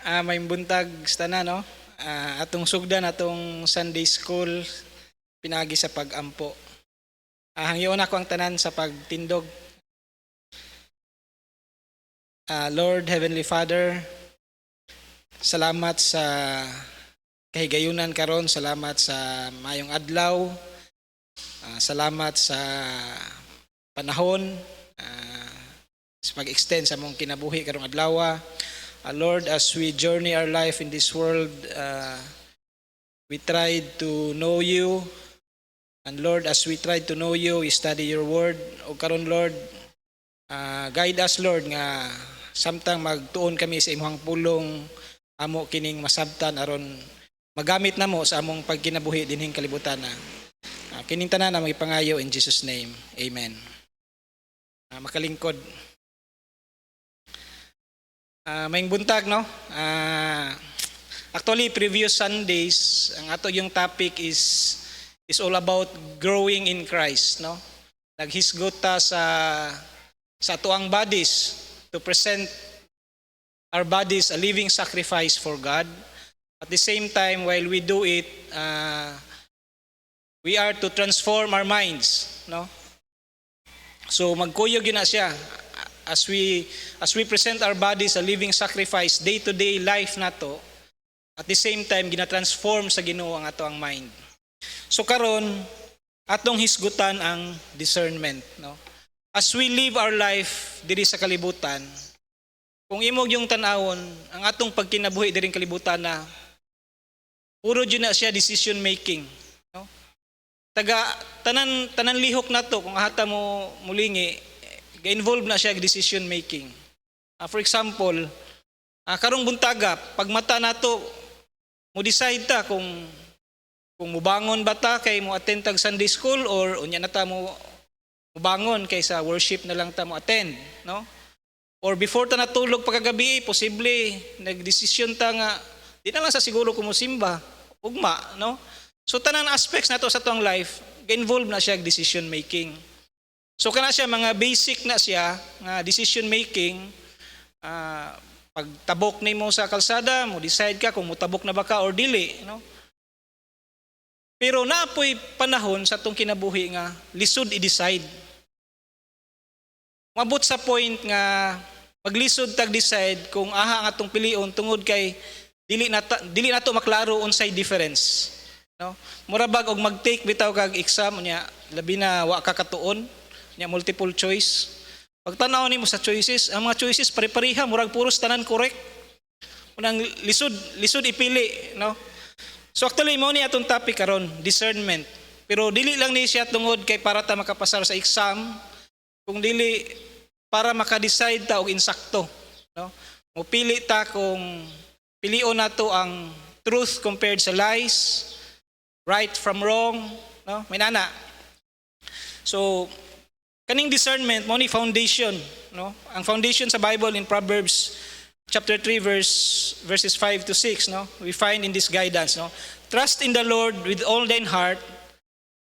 May buntag sa tanan, no? Atong sugdan atong Sunday school pinagi sa pag-ampo. Hangyoon ako ang tanan sa pagtindog. Lord Heavenly Father, salamat sa kahigayunan karon, salamat sa mayong adlaw. Salamat sa panahon sa pag-extend sa mong kinabuhi karong adlaw. Lord, as we journey our life in this world, we tried to know you. And Lord, as we tried to know you, we study your word. O karon Lord, guide us Lord nga samtang magtuon kami sa imong pulong amo kining masabtan aron magamit namo sa among pagkinabuhi dinhing kalibutan. Kining tanan na magipangayo in Jesus name. Amen. Makalingkod. Maing buntag, no? Actually, previous Sundays, ang ato yung topic is all about growing in Christ, no? Naghisgot ta sa atuang bodies to present our bodies a living sacrifice for God. At the same time, while we do it, we are to transform our minds, no? So magkuyog yun na siya. As we present our bodies a living sacrifice, day-to-day life nato, at the same time gina-transform sa Ginoo ang ato ang mind. So karon atong hisgutan ang discernment, no? As we live our life diri sa kalibutan, kung imog yung tan-awon ang atong pagkinabuhi diri kalibutan na puro jud na siya decision making, no? Tanan lihok nato kung ahata mo mulingi ga-involve na siya decision making. For example, karong buntaga, pag mata nato, mo decide ta kung mubangon ba ta kay mo attend tag Sunday school or unya na ta mo mubangon kay sa worship na lang ta mo attend, no? Or before ta natulog pagkagabi, posible nagdesisyon ta nga di na lang sa siguro kumusimba, ugma, no? So tanan aspects nato sa tuang life, ga-involve na siya decision making. So kana siya mga basic na siya nga decision making. Pagtabok nimo sa kalsada, mo decide ka kung mutabok na ba ka or dili, no? Pero naapoy panahon sa atong kinabuhi nga lisod i-decide. Mabot sa point nga maglisod tag decide kung aha ang atong pilion tungod kay dili nato maklaro unsay difference, no? Murabag og mag-take bitaw kag exam nya labi na wa ka katuon nya multiple choice. Pag tanaw nimo sa choices, ang mga choices pare-pareha, murag puros tanan correct. Unang lisod ipili, no? So actually mo ni atong topic karon, discernment. Pero dili lang ni siya tungod kay para ta makapasar sa exam, kung dili para maka-decide ta og insakto, no? Mopili ta kung pilion nato ang truth compared sa lies, right from wrong, no? May nana. So kaning discernment mo ni foundation, no? Ang foundation sa Bible in Proverbs chapter 3 verses 5 to 6, no? We find in this guidance, no? Trust in the Lord with all thine heart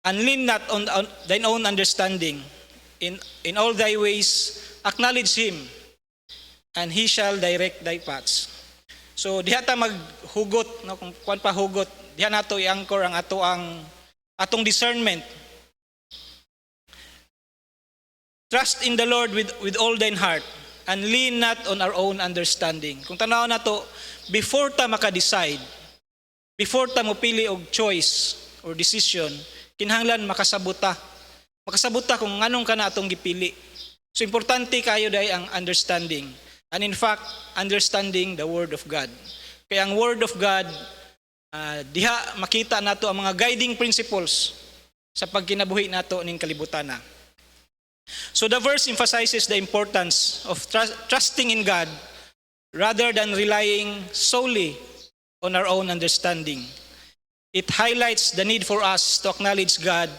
and lean not on thine own understanding. In all thy ways acknowledge him and he shall direct thy paths. So diha ta maghugot, no? Kung kuan pa hugot, diha nato i-anchor ang atong discernment. Trust in the Lord with all thine heart and lean not on our own understanding. Kung tanaw na to, before ta maka-decide, before ta mo pili og choice or decision, kinahanglan makasabuta. Makasabuta kung nganong kana atong gipili. So importante kayo day ang understanding. And in fact, understanding the Word of God. Kaya ang Word of God, diha makita nato ang mga guiding principles sa pagkinabuhi nato ning kalibutan na. So the verse emphasizes the importance of trusting in God rather than relying solely on our own understanding. It highlights the need for us to acknowledge God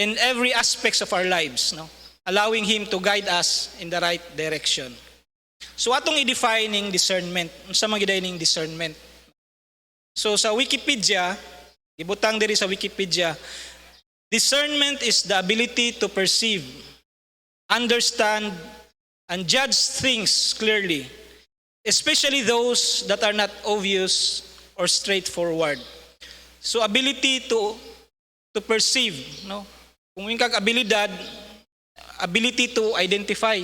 in every aspects of our lives, no? Allowing Him to guide us in the right direction. So atong i-defining discernment, unsa man gyud ning discernment? So sa Wikipedia, ibutang diri sa Wikipedia, discernment is the ability to perceive, understand, and judge things clearly especially those that are not obvious or straightforward. So ability to perceive, no? Kung yung kag abilidad, ability to identify.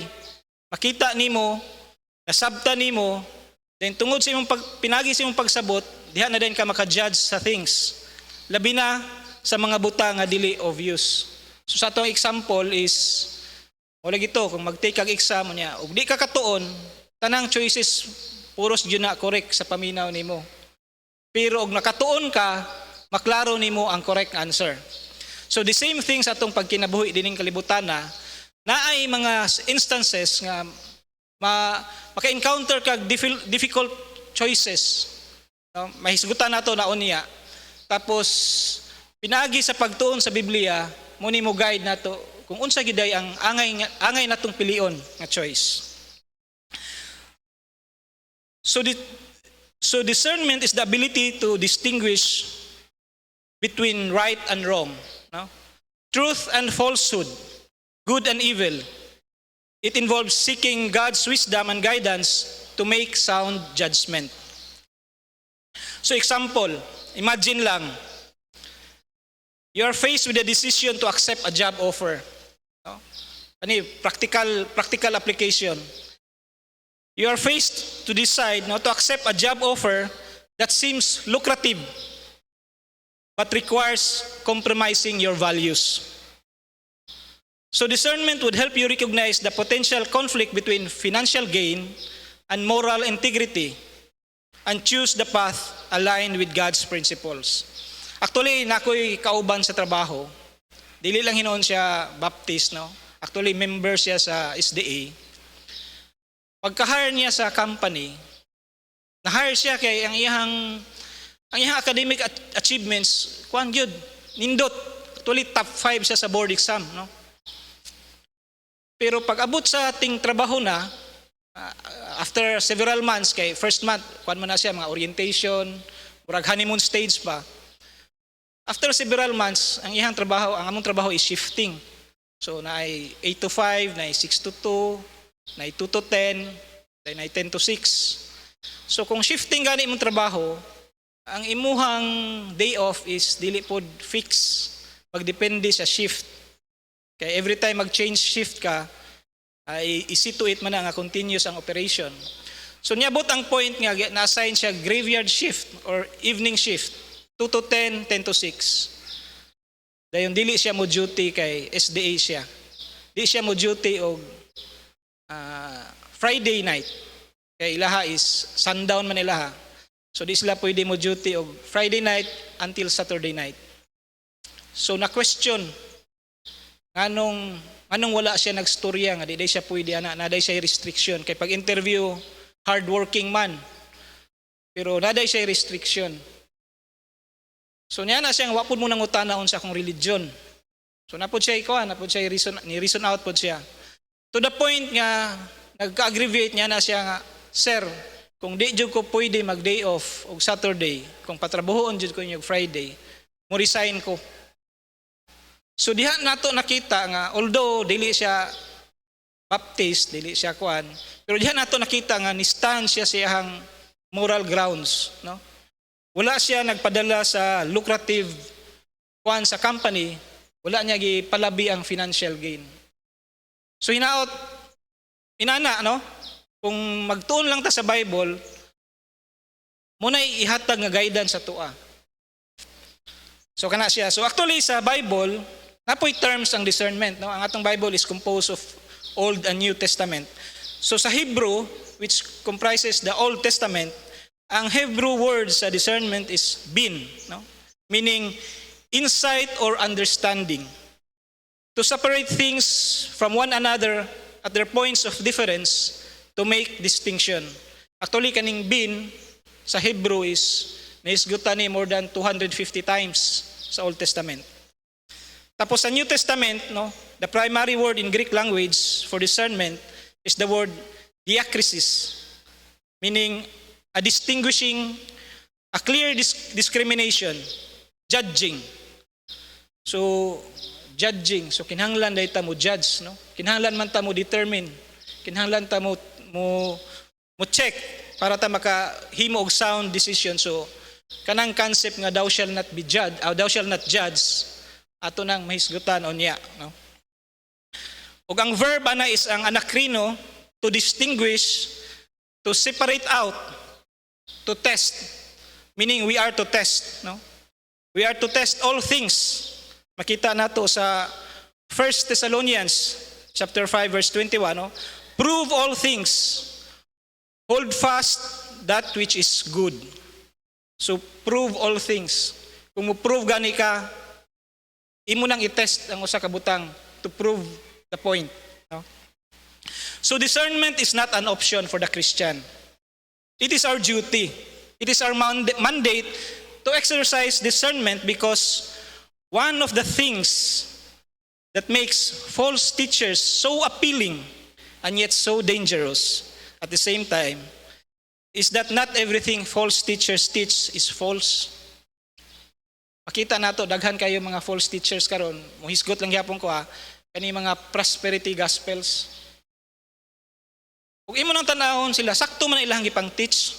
Makita nimo, nasabta nimo, then tungod sa imong pinagi sa imong pagsabot, diha na din ka maka-judge sa things. Labi na sa mga buta nga dili obvious. So sa atong example is wala gito kung mag-take kag exam niya, ug di ka katuon, tanang choices puros gyud na correct sa paminaw nimo. Pero og nakatuon ka, maklaro nimo ang correct answer. So the same thing sa atong pagkinabuhi dining kalibutan naay mga instances nga maka-encounter kag difficult choices. No? Mahisgutan nato na unya. Tapos pinagi sa pagtuon sa Biblia, mo nimo guide nato kung unsa giday ang angay natong pilion nga choice. So discernment is the ability to distinguish between right and wrong, no? Truth and falsehood, good and evil. It involves seeking God's wisdom and guidance to make sound judgment. So example, imagine lang, you are faced with a decision to accept a job offer. No? Practical application. You are faced to decide to accept a job offer that seems lucrative but requires compromising your values. So discernment would help you recognize the potential conflict between financial gain and moral integrity and choose the path aligned with God's principles. Actually, nakoy kauban sa trabaho. Dili lang hinoon siya Baptist, no? Actually, member siya sa SDA. Pagka-hire niya sa company, na-hire siya kay ang iyang academic achievements, kuan gyud, nindot. Actually, top 5 siya sa board exam, no? Pero pag abot sa ating trabaho na, after several months, kay first month, kuan man na siya, mga orientation, murag honeymoon stage pa. After several months, ang among trabaho is shifting. So, naay 8 to 5, naay 6 to 2, naay 2 to 10, naay 10 to 6. So, kung shifting gani imong trabaho, ang imuhang day off is dili pod fix. Pagdepende sa shift. Kaya every time mag-change shift ka, ay easy to it man nga continuous ang operation. So niabot ang point nga na-assign siya graveyard shift or evening shift, 2 to 10, 10 to 6. Dayon dili siya mo duty kay SDA siya. Dili siya mo duty og Friday night. Kay ilaha is sundown man ilaha. So di sila pwede mo duty og Friday night until Saturday night. So na question anong wala siya nagstorya nga di siya pwede naday siya restriction kay pag interview hardworking man pero naday siya restriction. So niya na siyang wapod mo nang utana unsa akong religion. So napod siya reason out pod siya. To the point nga nagka-aggravate niya na siya nga, sir, kung di jud ko pwede mag day off og Saturday, kung patrabahoon jud ko yung Friday, mo resign ko. So diha nato nakita nga although dili siya Baptist, dili siya kuan, pero diha nato nakita nga ni-stand siya sa iyang moral grounds, no? Wala siya nagpadala sa lucrative kuan sa company, wala niya gipalabi ang financial gain. So hinaot inana, no? Kung magtuon lang ta sa Bible, muna ihatag nga guidance sa tua. So kana siya. So actually sa Bible, napoy terms ang discernment, no? Ang atong Bible is composed of Old and New Testament. So sa Hebrew, which comprises the Old Testament, ang Hebrew word sa discernment is bin, no? Meaning insight or understanding. To separate things from one another at their points of difference to make distinction. Actually kaning bin sa Hebrew is naisgutan ni more than 250 times sa Old Testament. Tapos sa New Testament, no, the primary word in Greek language for discernment is the word diakrisis, meaning a distinguishing, a clear discrimination, judging. So, judging. So, kinahanglan dahi ta mo judge, no? Kinahanglan man ta mo determine. Kinahanglan ta mo mo check para ta makahimo og sound decision. So kanang concept nga thou shall not judge ato nang mahisgutan unya, no? Ug ang verb ana is ang anakrino, to distinguish, to separate out, to test, meaning we are to test, no? We are to test all things. Makita nato sa 1 Thessalonians chapter 5 verse 21, no? Prove all things, hold fast that which is good. So prove all things. Kung mo prove gani ka, imo nang i-test ang usa ka butang to prove the point, no? So discernment is not an option for the Christian. It is our duty. It is our mandate to exercise discernment, because one of the things that makes false teachers so appealing and yet so dangerous at the same time is that not everything false teachers teach is false. Makita nato daghan kayo mga false teachers karon, muhisgot lang gyapon ko kani mga prosperity gospels. Ug imo nang tanahon sila, sakto man ilang gipang teach.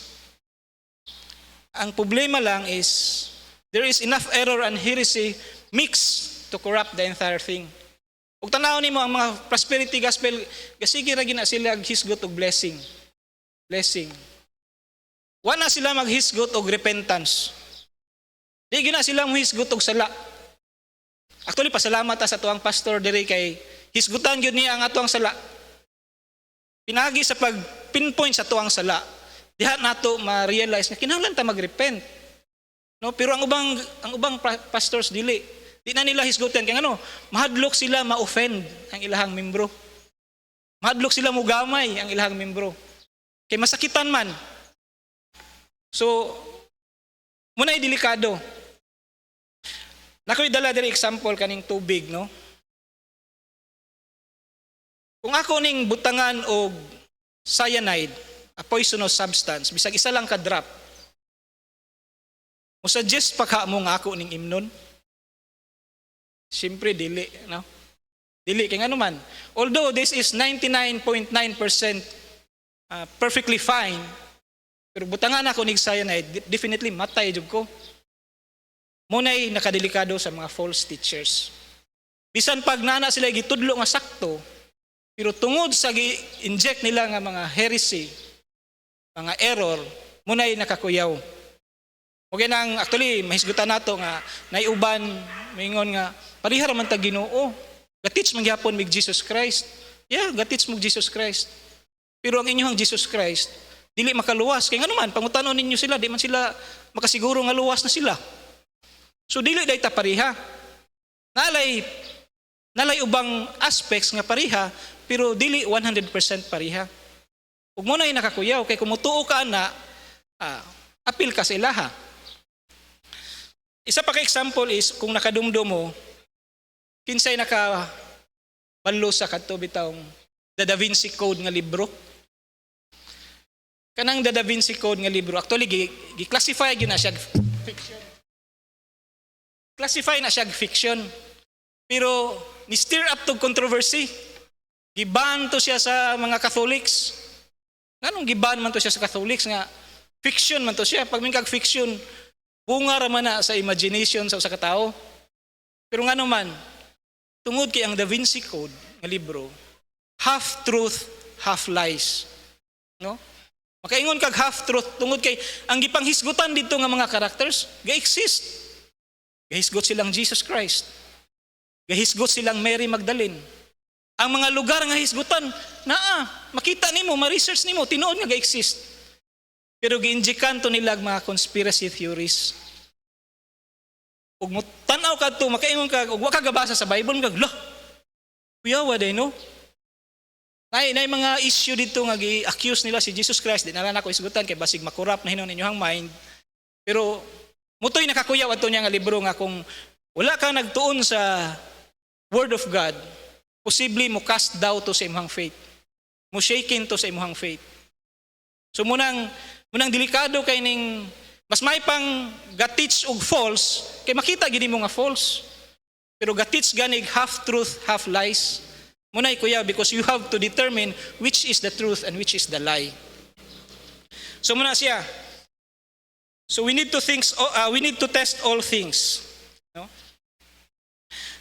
Ang problema lang is there is enough error and heresy mixed to corrupt the entire thing. Ug tanawon nimo ang mga prosperity gospel, gasige ra gina sila hisgot og blessing. Wa na sila maghisgot og repentance. Di gina sila muhisgot og sala. Actually, pasalamat sa tuang pastor diri kay hisgutan gyud niya ang atuang sala. Pinagi sa pag-pinpoint sa tuang sala, diha nato ma-realize nga kinahanglan ta mag-repent. No, pero ang ubang pastors dili na nila hisgutan kay ngano, mahadlok sila ma-offend ang ilahang membro. Mahadlok sila mugamay ang ilahang membro. Kay masakitan man. So, muna'y delikado. Nakoy dala diri example kaning tubig, no? Kung ako ning butangan og cyanide, a poisonous substance, bisag isa lang ka drop, mo suggest pa ka mo nga ako ning imnon? Siyempre dili, no? Dili kay ngano man. Although this is 99.9% perfectly fine, pero butangan ako ning cyanide, definitely matay jud ko. Muna'y nakadelikado sa mga false teachers. Bisan pag nana sila gitudlo nga sakto, pero tungod sa gi-inject nila nga mga heresy, mga error, muna'y nakakuyaw. Okay nang actually mahisgutan nato nga naiuban mingon nga parihara man ta Ginoo. Gatits man gyapon mig Jesus Christ. Yeah, gatits mo Jesus Christ. Pero ang inyong Jesus Christ dili makaluwas kay nganuman pangutanon ninyo sila, di man sila makasiguro nga luwas na sila. So dili day ta pariha. Nalay ubang aspects nga pariha, pero dili 100% pariha. Ug mo nay nakakuyaw kay kung mutuo ka na apil ka sa ilaha. Isa pa ka example is kung nakadumdum mo kinsay nakabalo sa kadto bitawng The Da Vinci Code nga libro. Kanang The Da Vinci Code nga libro actually gi-classify gyud na siya fiction. Classify na siya fiction. Pero ni-stir up to controversy. Giban to siya sa mga Catholics. Nganong giban man to siya sa Catholics nga fiction man to siya. Pag may kag-fiction, bunga ra man na sa imagination sa usa ka tawo. Pero ngano man, tungod kay ang Da Vinci Code nga libro, half truth, half lies. No? Makaingon kag half truth tungod kay ang gipanghisgutan dito nga mga characters, ga-exist. Gahisgot silang Jesus Christ. Gahisgot silang Mary Magdalene. Ang mga lugar nga hisgutan, makita nimo, ma-research nimo, tinuod nga ga-exist. Pero gi-injekan to nila mga conspiracy theories. Ug mo tan-aw kadto, makaingon ka, ug wa ka gabasa sa Bible, kag lah. Kuyawa day no. Nay mga issue dito nga gi-accuse nila si Jesus Christ, di na lang ako isgutan kay basig makurap na hinon inyong mind. Pero mutoy nakakuyaw ato niya nga libro nga kung wala kang nagtuon sa Word of God, posible mo cast doubt to sa imong faith. Mo shaken to sa imong faith. So munang delikado kay ning mas may pang gatits og false kay makita gid mo nga false. Pero gatits ganig half truth, half lies. Munay kuya because you have to determine which is the truth and which is the lie. So muna siya. So we need to test all things. No?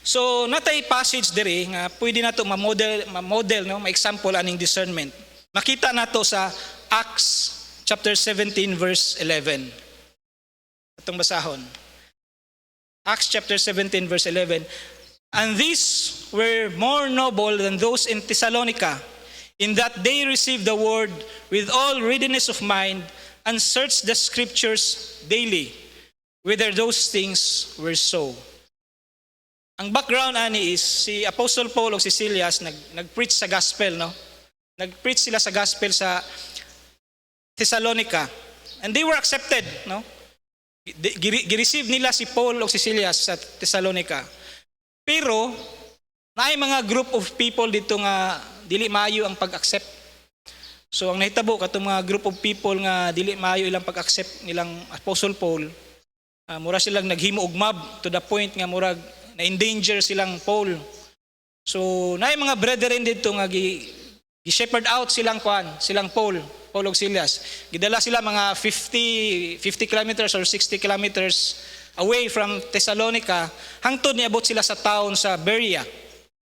So natay passage diri nga pwede nato ma-model no, ma-example aning discernment. Makita nato sa Acts chapter 17 verse 11. Atong basahon. Acts chapter 17 verse 11. And these were more noble than those in Thessalonica, in that they received the word with all readiness of mind and searched the scriptures daily, whether those things were so. Ang background ani is si Apostle Paul o si Silas nag-preach sa gospel, no? Nag-preach sila sa gospel sa Thessalonica, and they were accepted, no? Gi-receive nila si Paul o si Silas sa Thessalonica. Pero naay mga group of people dito nga dili maayo ang pag-accept. So ang nahitabo katong mga group of people nga dili maayo ilang pag-accept nilang Apostle Paul, mura silang naghimo og mob to the point nga murag na-endanger silang Paul. So naay mga brethren dito nga gi-shepherd out silang Paul ug Silas. Gidala sila mga 50 kilometers or 60 kilometers away from Thessalonica hangtod niabot sila sa town sa Berea.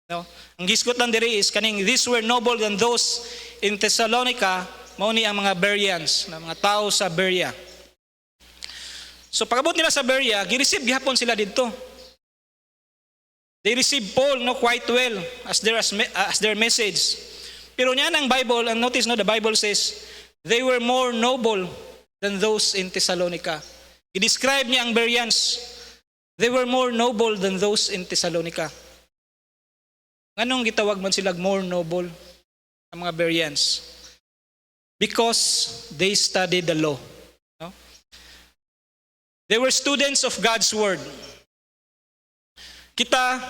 No? Ang gisgot lang diri is kaning these were noble than those in Thessalonica, mao ni ang mga Bereans, na mga tao sa Berea. So pagabot nila sa Berea, gi-receive gihapon sila didto. They received Paul no quite well as their message. Pero niya ang Bible, and notice no, the Bible says they were more noble than those in Thessalonica. I-describe niya ang Bereans. They were more noble than those in Thessalonica. Nganong gitawag man sila more noble ang mga Bereans? Because they studied the law. No? They were students of God's word. Kita,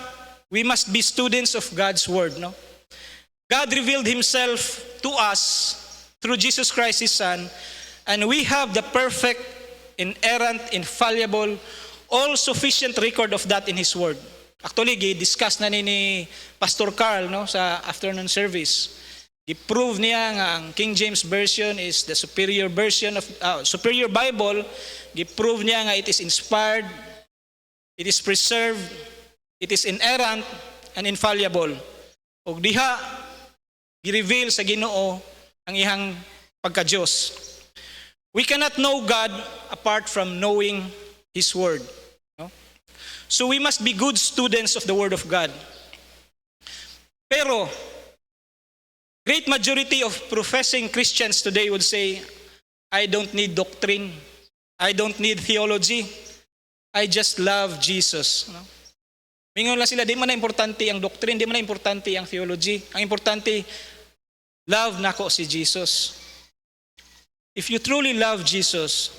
we must be students of God's word. No? God revealed Himself to us through Jesus Christ, His Son, and we have the perfect, inerrant, infallible, all-sufficient record of that in His Word. Actually, discuss na ni Pastor Carl no, sa afternoon service. I-prove niya nga ang King James Version is the superior version of superior Bible. I-prove niya nga it is inspired, it is preserved, it is inerrant, and infallible. Og diha, i-reveal sa Ginoo ang ihang pagka-Diyos. We cannot know God apart from knowing His Word. No? So we must be good students of the Word of God. Pero, great majority of professing Christians today would say, I don't need doctrine. I don't need theology. I just love Jesus. No? Mingon lang sila, di man na importante ang doctrine, di man na importante ang theology. Ang importante, love nako si Jesus. If you truly love Jesus,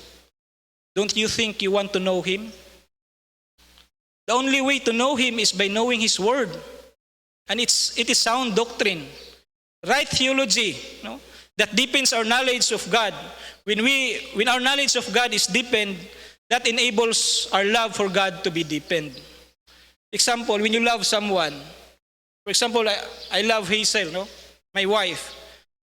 don't you think you want to know Him? The only way to know Him is by knowing His Word. And it is sound doctrine. Right theology, no? That deepens our knowledge of God. When our knowledge of God is deepened, that enables our love for God to be deepened. Example, when you love someone, for example, I love Hazel, no? My wife.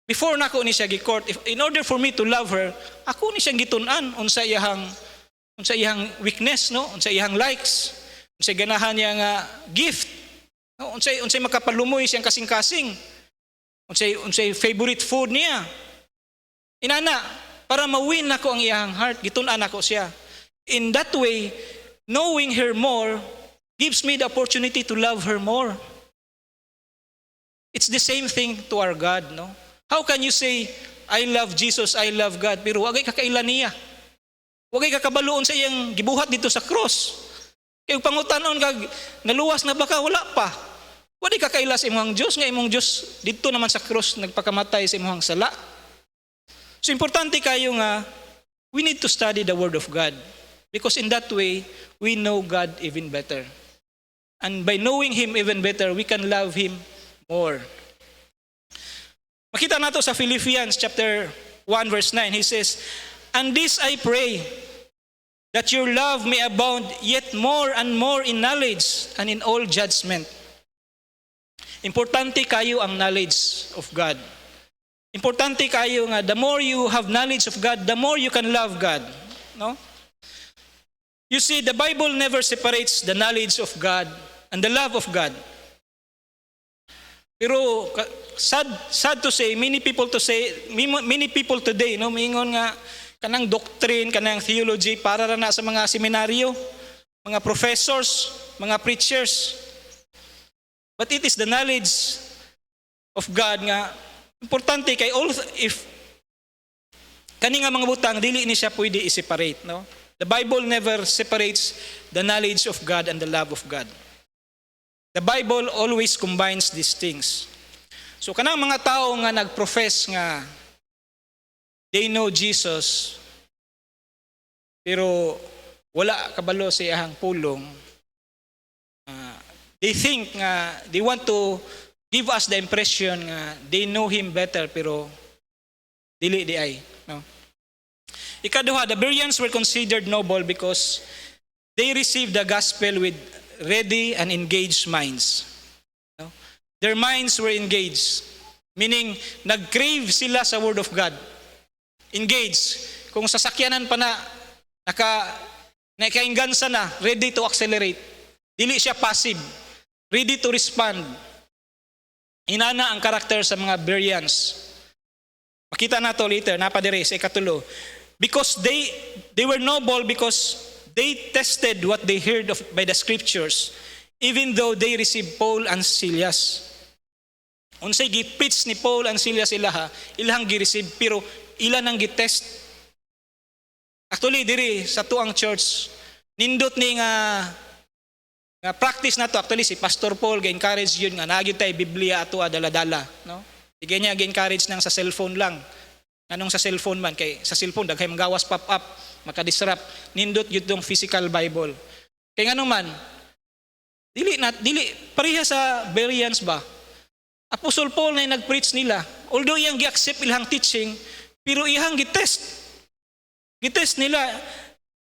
Before nako ni siya gi-court, in order for me to love her, ako ni siyang gitun-an unsa iyang weakness, no? Unsa iyang likes, unsa ganahan niya nga gift, no? Unsay makapalumoy siyang kasing-kasing. Unsay favorite food niya. Inana, para ma-win nako ang iyang heart, gitun-an nako siya. In that way, knowing her more gives me the opportunity to love her more. It's the same thing to our God, no? How can you say, I love Jesus, I love God, pero wagay kakailan niya? Wagay kakabaluon sa iyang gibuhat dito sa cross. Kaya pangutanon kag naluwas na baka, wala pa. Wadi kakaila sa imong Diyos, nga imong Diyos dito naman sa cross nagpakamatay sa imong sala. So importante kayo nga, we need to study the Word of God. Because in that way, we know God even better. And by knowing Him even better, we can love Him more. Makita nato sa Philippians chapter 1 verse 9, he says, "And this I pray, that your love may abound yet more and more in knowledge and in all judgment." Importante kayo ang knowledge of God. Importante kayo nga the more you have knowledge of God, the more you can love God, no? You see, the Bible never separates the knowledge of God and the love of God. Pero sad to say, many people today, no, mingon nga kanang doctrine, kanang theology para ra na sa mga seminaryo, mga professors, mga preachers. But it is the knowledge of God nga importante kay all, if kani nga mga butang dili ni siya pwede i-separate, no? The Bible never separates the knowledge of God and the love of God. The Bible always combines these things. So kanang mga tao nga nagprofess nga they know Jesus pero wala kabalo sa iyang pulong, they think nga they want to give us the impression nga they know Him better pero dili di ay, no? Ikaduha, the Bereans were considered noble because they received the gospel with ready and engaged minds, no? Their minds were engaged, meaning nag-crave sila sa word of God. Engaged, kung sasakyanan pa na nakaingansa na, ready to accelerate. Dili siya passive, ready to respond. Inana ang karakter sa mga Bereans. Makita na to later, napadire sa ikatulo. Because they were noble because they tested what they heard of by the scriptures, even though they received Paul and Silas. Unsay gi-preach ni Paul and Silas ilahang gi-receive, pero ilan ang gi-test. Actually, diri sa tuang church, nindot ni nga practice na to. Actually, si Pastor Paul ga-encourage yun nga nagyud tay Biblia ato dala-dala, no? Sige niya ga-encourage nang sa cellphone lang. Anong sa cellphone man, kay sa cellphone daghay magawas pop-up, makadisrupt. Nindot yun tong physical Bible. Kay ngano man, dili pareha sa Bereans ba? Apostle Paul na nag-preach nila. Although iyang gi-accept ilang teaching, pero iyang gi-test. Gi-test nila.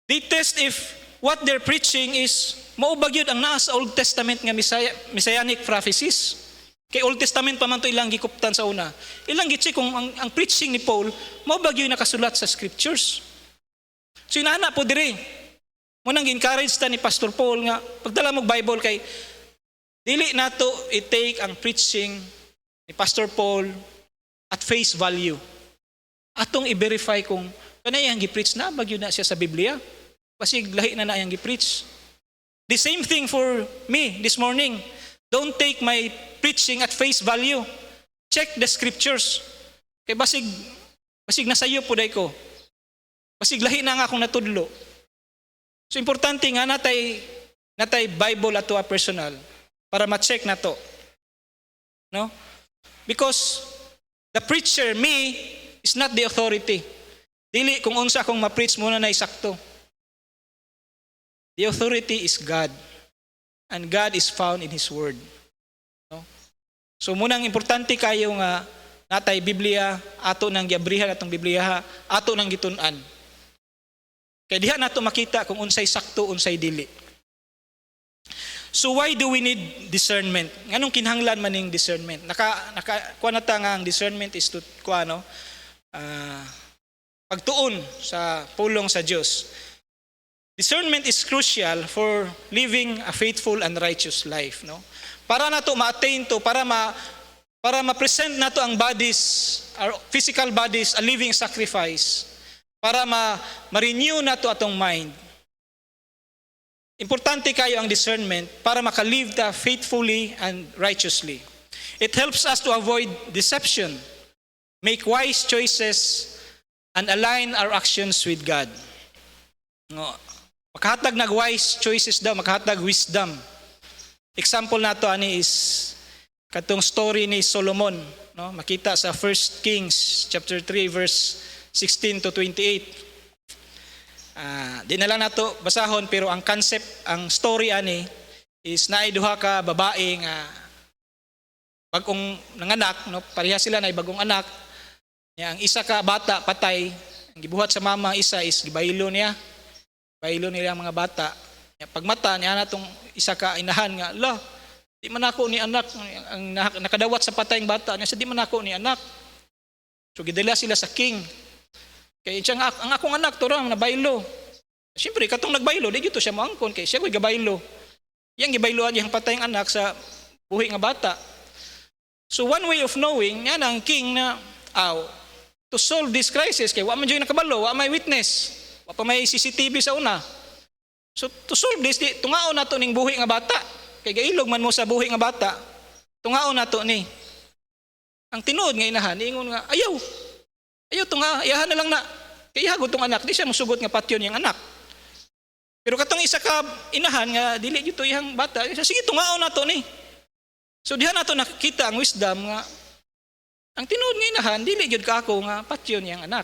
They test if what they're preaching is maubag yun ang naa sa Old Testament nga messianic prophecies. Kay Old Testament pa man to ilang gikuptan sa una. Ilang gitsi kung ang preaching ni Paul maubag yun nakasulat sa scriptures. So inana po diri. Munang gi-encourage ta ni Pastor Paul nga pagdala mo Bible kay dili nato i-take ang preaching ni Pastor Paul at face value. Atong i-verify kung kanay ang gi-preach na bagyo na siya sa Biblia. Basig lahi na iyang gi-preach. The same thing for me this morning. Don't take my preaching at face value. Check the scriptures. Kay basig nasayo po day ko. Basig lahi na nga akong natudlo. So importante nga natay Bible ato a personal para ma-check na to. No? Because the preacher, me, is not the authority. Dili kung unsa akong ma-preach muna na isakto. The authority is God. And God is found in His Word. No? So munang importante kayo nga natay Biblia, ato nang giabrihan atong Biblia, ato nang gitun-an. Kaya diha nato makita kung unsay sakto, unsay dili. So why do we need discernment? Nganong kinahanglan man ning discernment? Kuha na ta nga ang discernment is to pagtuon sa pulong sa Dios. Discernment is crucial for living a faithful and righteous life, no? Para nato ma-attain to, para ma-present nato ang bodies, our physical bodies, a living sacrifice, para ma-renew nato atong mind. Importante kayo ang discernment para makalive ta faithfully and righteously. It helps us to avoid deception, make wise choices, and align our actions with God. No. Makahatag nag-wise choices daw, makahatag wisdom. Example nato ani is katong story ni Solomon, no? Makita sa 1 Kings chapter 3 verse 16 to 28. Di na lang nato basahon pero ang concept, ang story ani is naay duha ka babae nga bagong nanganak, no? Pareha sila na bagong anak. Ang isa ka bata patay, ang gibuhat sa mama, isa is gibaylo niya. Baylo nila ang mga bata. Pagmata niya na itong isa ka inahan nga, di man ako ni anak, ang nakadawat sa patayng bata niya, di man ako ni anak. So gidala sila sa king. Kay siya ang akong anak turang nabaylo. Siyempre katong nagbaylo, di gyud siya moangkon kay siya koy gabaylo. Yang gibayloan yang patay ang anak sa buhi nga bata. So one way of knowing yan ang king na to solve this crisis kay wa man joy nakabalo, wa may witness, wa pa may CCTV sa una. So to solve this, tungaon nato ning buhi nga bata. Kay gailog man mo sa buhi nga bata. Tungaon nato ni. Ang tinuod nga inahan, ingon nga, ayaw tunga, ayahan na lang na. Kay ihagod tong anak, di siya musugot nga patyon yang anak. Pero katong isa ka inahan nga dili gyud to ihang bata, sige tungaon nato ni. So diha nato nakita ang wisdom nga ang tinuod nga inahan dili gyud ka ako nga patyon yang anak.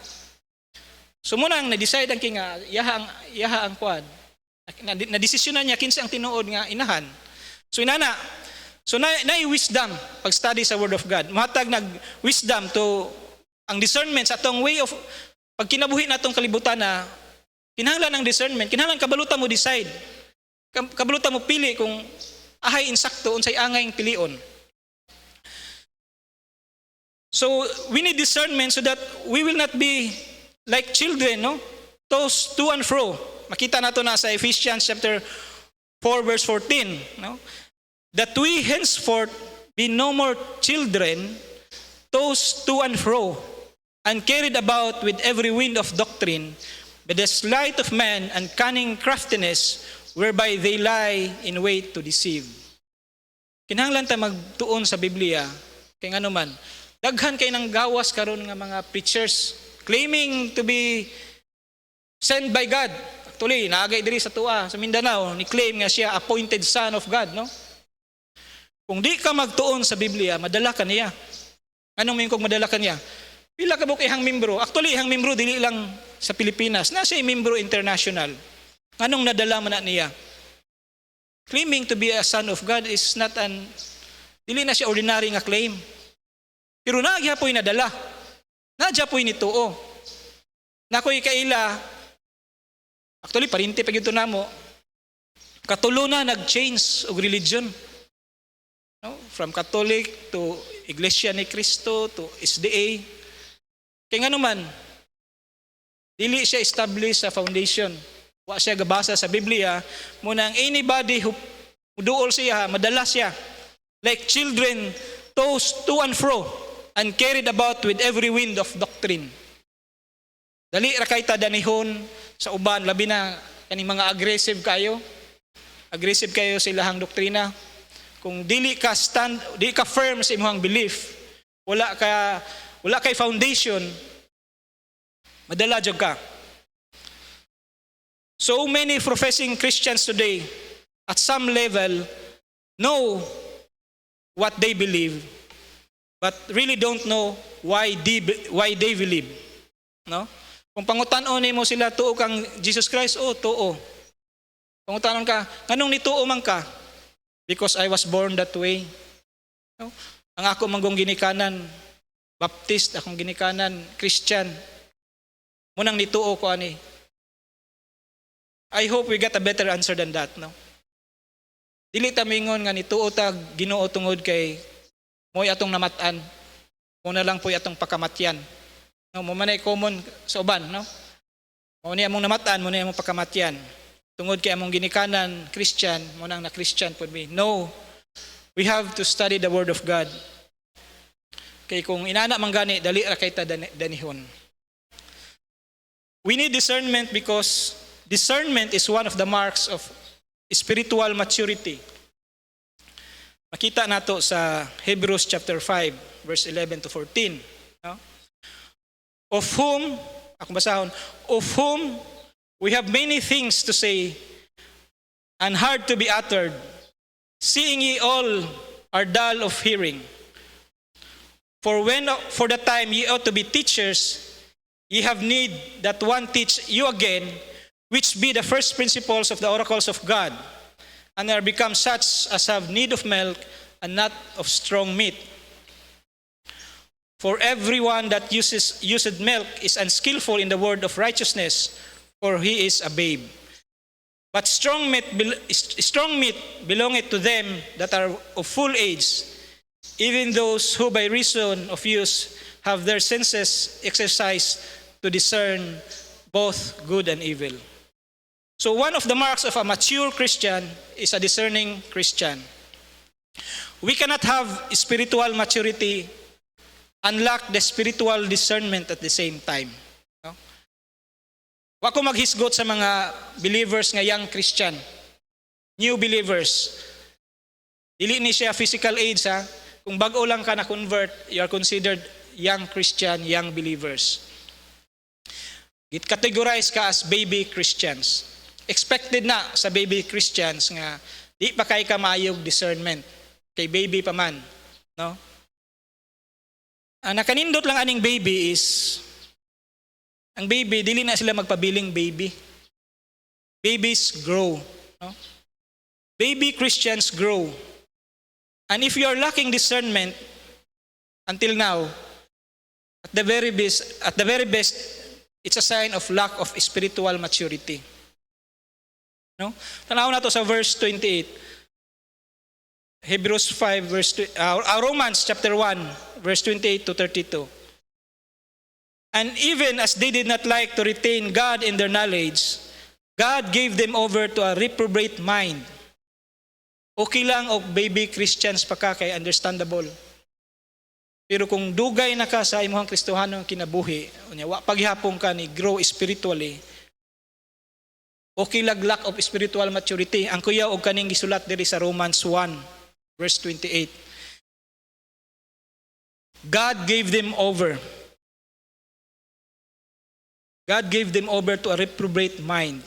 So muna ang na-decide ang king nga yaha ang kuan. Na desisyonan niya kinsa ang tinuod nga inahan. So inana, so na wisdom pag study sa word of God. Matag nag wisdom to ang discernment sa atong way of pag kinabuhi natong kalibutan na kinahanglan ng discernment, kinahanglan kabalutan mo decide. Kabalutan mo pili kung ahay insakto unsay angay pilion. So we need discernment so that we will not be like children, no? Tossed to and fro. Makita nato na sa Ephesians chapter 4 verse 14, no? That we henceforth be no more children, tossed to and fro, and carried about with every wind of doctrine, by the sleight of man and cunning craftiness, whereby they lie in wait to deceive. Kinahanglan ta magtuon sa Biblia, kay ngano man, daghan kay nang gawas karon nga mga preachers claiming to be sent by God. Actually, naagay diri sa tuwa sa Mindanao, ni claim nga siya appointed son of God, no? Kung di ka magtuon sa Biblia, madala ka niya. Anong mean kung madala ka niya? Pila ka ihang membro. Actually, ihang membro dili lang sa Pilipinas. Na siya membro international. Anong nadala man na niya? Claiming to be a son of God is not dili na siya ordinary nga claim. Pero nagya po'y nadala. Nadya po'y nituo. Nako'y kaila, actually, parinti pag ito na mo, katulo na nag-change og religion. No? From Catholic to Iglesia ni Cristo to SDA. Kaya nga naman, dili siya established sa foundation. Wa siya gabasa sa Biblia. Muna ang anybody who duol siya, madala siya. Like children tossed to and fro and carried about with every wind of doctrine. Dali ra kay ta danihon sa uban, labi na kaning mga aggressive kayo. Aggressive kayo sa ilahang doktrina. Kung dili ka firm sa imong belief, wala kay foundation, madala jud ka. So many professing Christians today, at some level, know what they believe, but really don't know why they believe. No? Kung pangutanon nimo sila, tuo kang Jesus Christ, tuo. Pangutanon ka, nganong nituo man ka? Because I was born that way. No? Ang ako manggong ginikanan, Baptist, akong ginikanan, Christian. Munang nituo ko ani. I hope we get a better answer than that, no? Dili ta mingon nga nituo ta Ginoo tungod kay mo'y atong namatan. Mo na lang po'y atong pakamatyan. No, mo manay common sa uban, no? Mo ni among namatan, mo ni among pakamatyan. Tungod kay among ginikanan Christian, mo nang na Christian pud mi. No. We have to study the word of God. Kay kung inana man gani dali ra kay ta danihon. We need discernment because discernment is one of the marks of spiritual maturity. Makita nato sa Hebrews chapter 5 verse 11 to 14, no? Of whom we have many things to say and hard to be uttered, seeing ye all are dull of hearing. For the time ye ought to be teachers, ye have need that one teach you again, which be the first principles of the oracles of God, and are become such as have need of milk and not of strong meat. For everyone that used milk is unskillful in the word of righteousness, for he is a babe. But strong meat belongeth to them that are of full age, even those who by reason of use have their senses exercised to discern both good and evil. So one of the marks of a mature Christian is a discerning Christian. We cannot have spiritual maturity and lack the spiritual discernment at the same time. No? Wa ko maghisgot sa mga believers nga young Christian, new believers. Dili ni siya physical age ha. Kung bago lang ka na-convert, you are considered young Christian, young believers. Categorize ka as baby Christians. Expected na sa baby Christians nga di pa kay ka maayog discernment. Kay baby pa man. No? Ang nakanindot lang aning baby is, ang baby, dili na sila magpabiling baby. Babies grow. No? Baby Christians grow. And if you are lacking discernment until now, at the very best, it's a sign of lack of spiritual maturity. No? Tanaw na to sa verse 28. Hebrews 5 Romans chapter 1 verse 28 to 32. And even as they did not like to retain God in their knowledge, God gave them over to a reprobate mind. Okay lang o baby Christians pa ka kay understandable. Pero kung dugay na ka sa imong Kristohanong kinabuhi, unya wa paghapon ka ni grow spiritually. Okay lack of spiritual maturity. Ang kuya og kaning gisulat diri sa Romans 1 verse 28. God gave them over. God gave them over to a reprobate mind.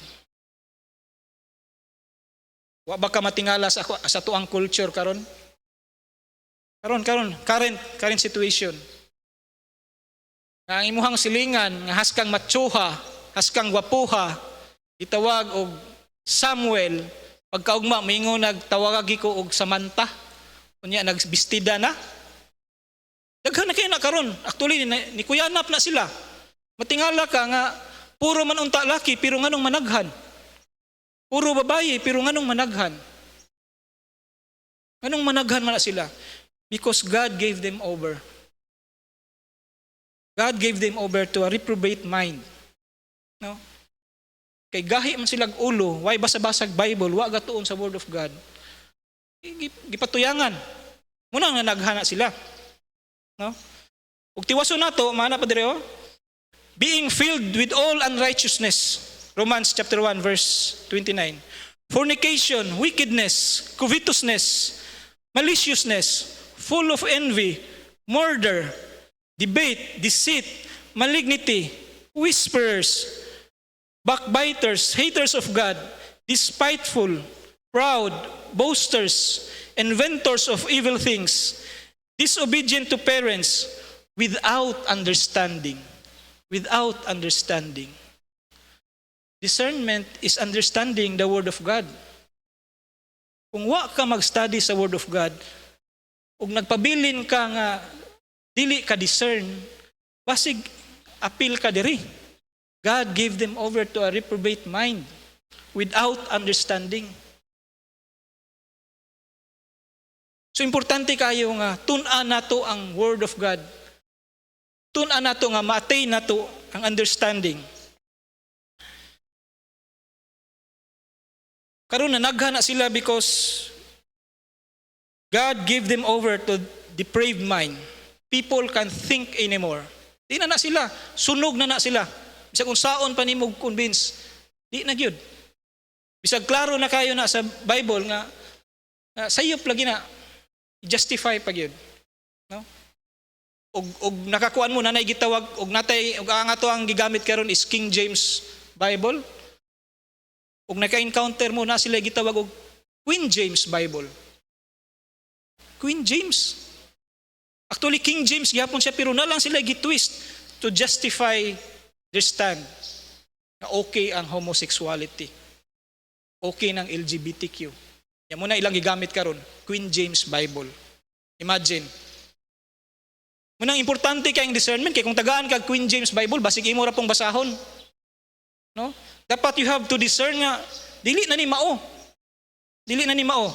Wa ba ka matingala sa tuang culture karon? Current situation. Ang imuhang silingan nga haskang matsuha, haskang gwapuha, itawag og Samuel, pagkaugma mingo nagtawagagi ko og Samantha. Unya nagbistida na. Daghan na kayo na karon. Actually ni kuyanap na sila. Matingala ka nga puro man unta laki pero nganong managhan. Puro babaye pero nganong managhan. Anong managhan man na sila? Because God gave them over. God gave them over to a reprobate mind. No? Kay gahi man silang ulo, why basa-basag Bible, wa gatuon sa Word of God. Gipatuyangan. Muna nga naghana sila. No? Ug tiwason nato, mana pa dire being filled with all unrighteousness. Romans chapter 1 verse 29. Fornication, wickedness, covetousness, maliciousness, full of envy, murder, debate, deceit, malignity, whisperers, backbiters, haters of God, despiteful, proud, boasters, inventors of evil things, disobedient to parents, without understanding. Without understanding. Discernment is understanding the Word of God. Kung wa ka mag-study sa Word of God, ug nagpabilin ka nga dili ka discern, basig appeal ka diri. God gave them over to a reprobate mind without understanding. So importante kayo nga tun-an nato ang Word of God. Tun-an nato nga ma-attain nato ang understanding. Karon nanaghan na sila because God gave them over to depraved mind. People can't think anymore. Di na sila. Sunog na sila. Bisag kung saon pa nimo convince, di na gyud. Bisag klaro na kayo na sa Bible nga sayop lagi na justify pa gyud. No? Og nakakuan mo nanay gitawag og natay og ang ato ang gigamit karon is King James Bible. Og naka-encounter mo na sila gitawag og Queen James Bible. Queen James. Actually, King James gyapon siya pero na lang sila gitwist to justify their stand na okay ang homosexuality. Okay ng LGBTQ. Yan muna ilang gigamit karon, Queen James Bible. Imagine. Munang importante kay ang discernment kay kung tagaan kag Queen James Bible basig imo ra pong basahon. No? Dapat you have to discern nga dili na ni mao. Dili na ni mao.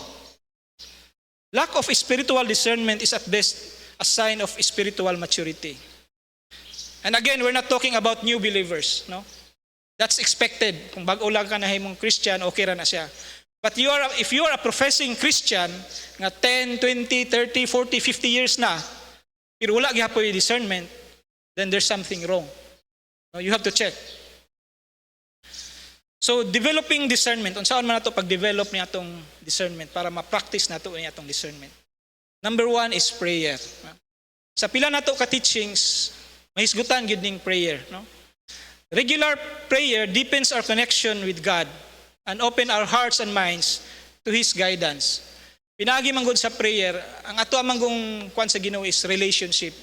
Lack of spiritual discernment is at best a sign of spiritual maturity. And again, we're not talking about new believers, no? That's expected. Kung bago lang ka na himong Christian, okay ra na siya. But if you are a professing Christian nga 10, 20, 30, 40, 50 years na, pero wala gyapon yung discernment, then there's something wrong. No, you have to check. So developing discernment, unsaon man nato pag-develop ni atong discernment para ma-practice nato ni atong discernment. Number 1 is prayer. Sa pila nato ka teachings, mahisgutan gyud ning prayer, no? Regular prayer deepens our connection with God and open our hearts and minds to His guidance. Pinagi man gud sa prayer, ang ato amang kwan sa Ginoo is relationship.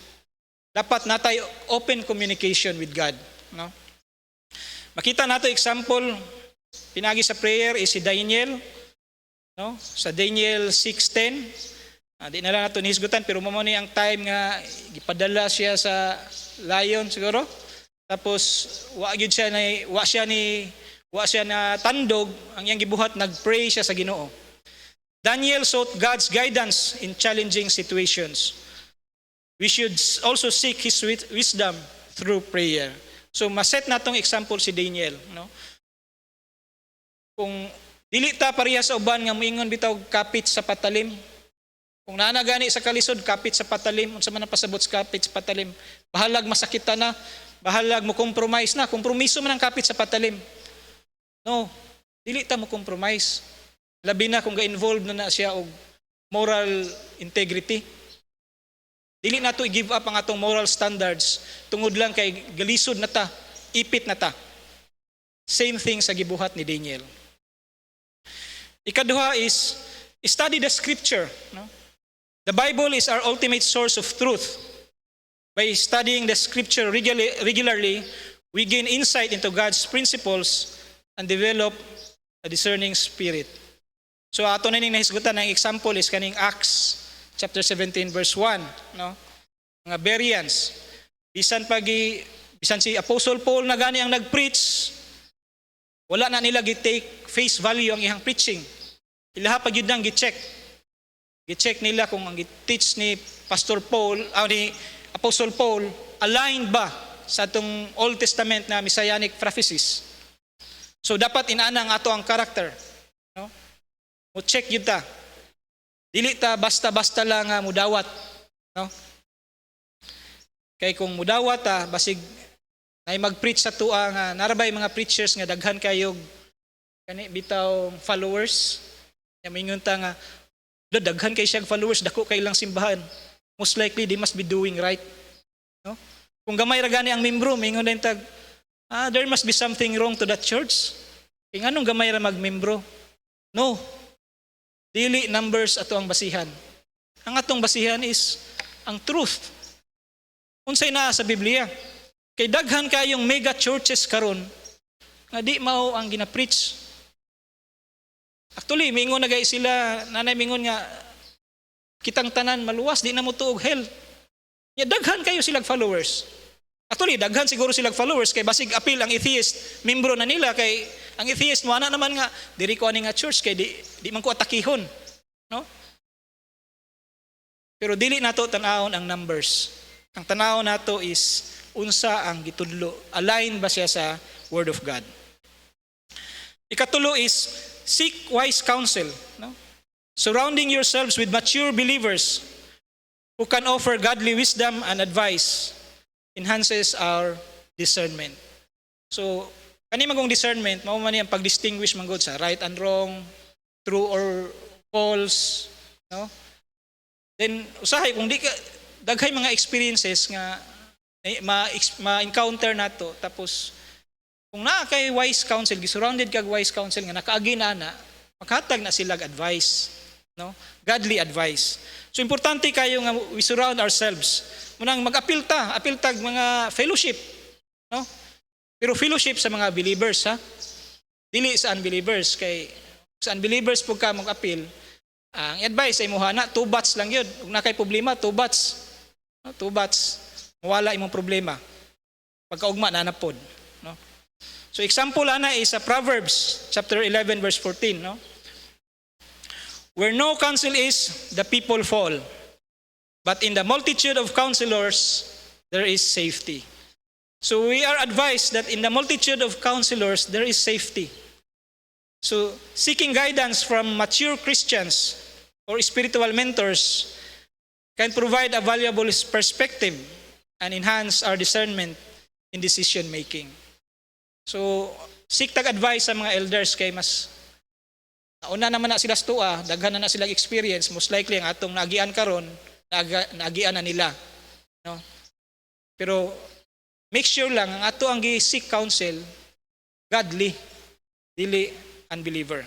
Dapat natay open communication with God, no? Makita nato example pinagi sa prayer is si Daniel, no? Sa Daniel 6:10. Di na lang nato nihisgutan pero mao ni ang time nga gipadala siya sa lion siguro. Tapos wa siya na tandog, ang iyang gibuhat nagpray siya sa Ginoo. Daniel sought God's guidance in challenging situations. We should also seek His wisdom through prayer. So maset natong example si Daniel, no? Kung dili ta pareha sa uban nga moingon bitaw kapit sa patalim. Kung naana gani sa kalisod kapit sa patalim, unsa man ang pasabot sa kapit sa patalim, bahalag masakita na, bahalag mo compromise na, kompromiso man ang kapit sa patalim. No, dili ta mo compromise. Labi na kung ga-involve na siya og moral integrity. Dili na to i-give up ang atong moral standards tungod lang kay galisod na ta, ipit na ta. Same thing sa gibuhat ni Daniel. Ikaduha is study the scripture, no? The Bible is our ultimate source of truth. By studying the scripture regularly, we gain insight into God's principles and develop a discerning spirit. So ato na ning nahisgutan ng example is kaning Acts chapter 17 verse 1, no? Mga Bereans. Bisan si Apostle Paul na gani ang nag-preach, wala na nila gi-take face value ang iyang preaching. Ilaha pag yun nang gi-check. I-check nila kung ang i-teach ni Pastor Paul, ni Apostle Paul, aligned ba sa itong Old Testament na messianic prophecies. So dapat inaana ang ato ang character, no? Mo check yun ta. Dili ta basta-basta lang nga mudawat, no? Kay kung mudawat ta, basig ay mag-preach sa tuwa nga narabay mga preachers nga daghan kayo kani bitaw followers. Ya mingon ta nga daghan kay siya followers, dako kay lang simbahan. Most likely they must be doing right, no? Kung gamay ra gani ang membro, mingon din tag there must be something wrong to that church. Kay nganong gamay ra magmembro? No. Dili numbers ato ang basihan. Ang atong basihan is ang truth. Unsay naa sa Biblia? Kay daghan kayong mega churches karon nga di mao ang gina-preach. Actually, mingon na gay sila, nanay mingon nga kitang tanan maluwas, di na mo tuog hell. Ya daghan kayo silang followers. Actually, daghan siguro silang followers kay basig appeal ang atheist, membro na nila kay ang atheist mo ana naman nga diri ko ani nga church kay di man ko atakihon, no? Pero dili nato tan-awon ang numbers. Ang tan-aw nato is unsa ang gitudlo, align ba siya sa word of God. Ikatulo is seek wise counsel, no? Surrounding yourselves with mature believers who can offer godly wisdom and advice enhances our discernment. So, kani magong discernment, mao man ang pag-distinguish man gud sa right and wrong, true or false, no? Then usahay kung di ka daghay mga experiences nga ma-encounter nato tapos kung naa kay wise counsel, gisurrounded kag wise counsel nga nakaagi na maghatag na sila advice, no? Godly advice. So importante kayo nga we surround ourselves. Munang mag-appeal tag mga fellowship, no? Pero fellowship sa mga believers, ha? Dili sa unbelievers kay sa unbelievers pug ka mag-appeal. Ang advice ay muhana 2 bats lang yun. Kung na kay problema 2 bats. No? 2 bats. Mawala imong problema. Pagkaugma na napod, no? So example ana is sa Proverbs chapter 11 verse 14, no? Where no counsel is, the people fall. But in the multitude of counselors, there is safety. So we are advised that in the multitude of counselors, there is safety. So seeking guidance from mature Christians or spiritual mentors can provide a valuable perspective and enhance our discernment in decision making. So seek tag advice sa mga elders kay mas nauna naman na sila sa tuwa, daghan na silang experience, most likely ang atong naagian karon, naagian na nila. No? Pero make sure lang ang ato ang gi-seek counsel godly, dili unbeliever.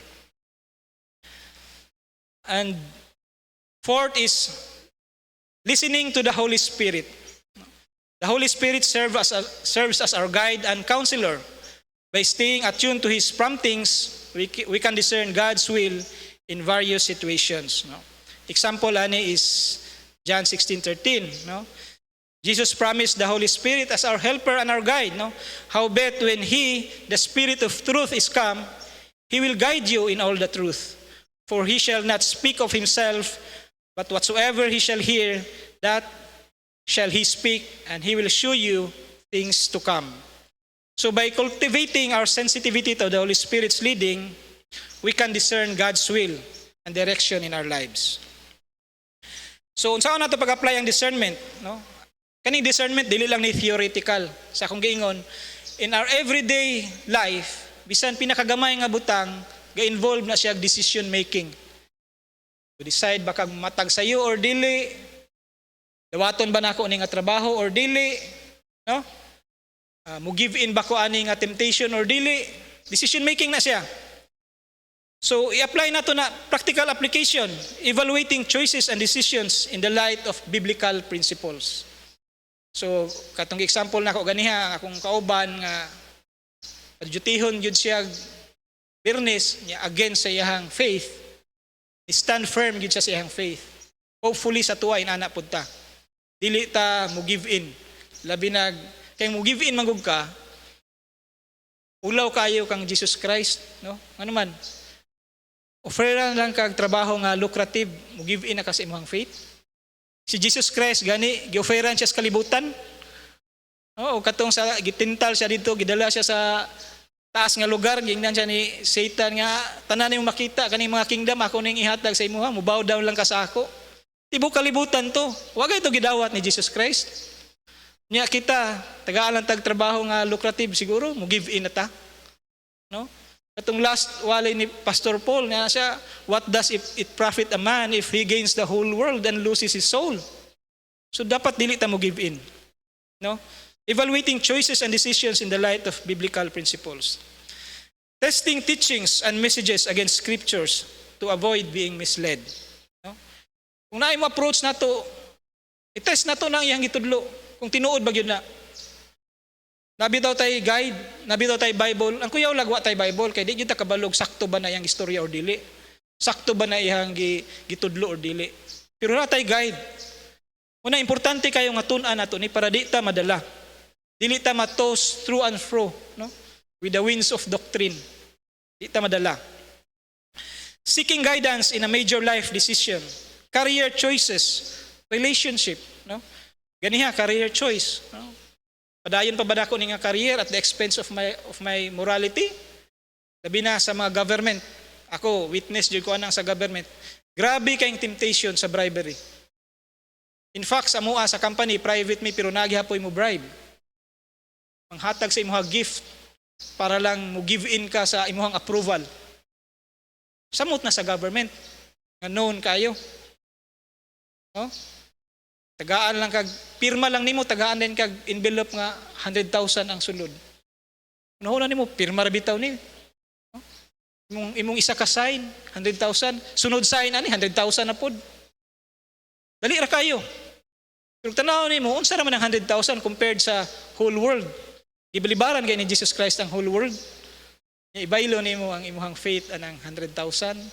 And fourth is listening to the Holy Spirit. The Holy Spirit serves as our guide and counselor. By staying attuned to His promptings, we can discern God's will in various situations. No? Example ani is John 16:13. No? Jesus promised the Holy Spirit as our helper and our guide. No? Howbeit when He, the Spirit of truth, is come, He will guide you in all the truth. For He shall not speak of Himself, but whatsoever He shall hear, that shall He speak, and He will show you things to come. So by cultivating our sensitivity to the Holy Spirit's leading, we can discern God's will and direction in our lives. So unsaon nato pag-apply ang discernment, no? Kaning discernment dili lang ni theoretical. Sa akong giingon, in our everyday life, bisan pinakagamay nga butang, ga-involve na siya decision making. To decide baka matag sayo or dili, dawaton ba nako ani nga trabaho or dili, no? Mo give in ba ko ani nga temptation or dili, decision making na siya. So i-apply na to na practical application, evaluating choices and decisions in the light of biblical principles. So katong example nako ganiha akong kauban nga adjutihon jud siya fairness niya against sa iyang faith, stand firm gid siya sa iyang faith. Hopefully sa tuwa inana pud ta. Dili ta mo give in. Labi na kay mo give in manggug ka. Ulaw kayo kang Jesus Christ, no? Ano man? Offeran lang kag trabaho nga lucrative, mo give in na ka sa imong faith. Si Jesus Christ gani gi-offeran siya sa kalibutan. O katong sa gitintal siya dito, gidala siya sa taas nga lugar, gingnan siya ni Satan nga tanan nimo makita kaning mga kingdom ako ning ihatag sa imuha, mo bow down lang ka sa ako. Tibuok kalibutan to. Wa ito gidawat ni Jesus Christ. Nya kita tagaan lang tag trabaho nga lucrative siguro, mo give in na ta. No? Katong last walay ni Pastor Paul nga siya, what does it profit a man if he gains the whole world and loses his soul? So dapat dili ta mo give in. No? Evaluating choices and decisions in the light of biblical principles. Testing teachings and messages against scriptures to avoid being misled. No? Kung naay mo approach nato, i-test nato nang iyang gitudlo. Kung tinuod ba gyud na. Nabitaw tay guide, nabitaw tay Bible. Ang kuyaw lagwa tay Bible kay di gyud ta kabalog sakto ba na iyang istorya or dili. Sakto ba na iyang gitudlo or dili. Pero na tay guide. Una importante kayo nga tun-an nato ni para di ta madala. Dili ta matos through and fro, no? With the winds of doctrine. Di ta madala. Seeking guidance in a major life decision, career choices, relationship, no? Ganiha career choice, no? Padayon pa ba dako ni nga career at the expense of my morality? Labi na sa mga government. Ako witness jud ko anang sa government. Grabe kayong temptation sa bribery. In fact, sa mua sa company private me pero nagihapoy mo bribe. Panghatag sa imuha gift para lang mo give in ka sa imuhang approval. Samot na sa government nga known kayo. No? Tagaan lang kag pirma lang nimo, tagaan din kag envelope nga 100,000 ang sulod. Unahuna nimo pirma ra bitaw ni. No? Imong isa ka sign 100,000, sunod sign ani 100,000 na pod. Dali ra kayo. Pero tanaw nimo unsa ra man ang 100,000 compared sa whole world? Ibilibaran kay ni Jesus Christ ang whole world. Ibaylo nimo ang imuhang faith anang 100,000,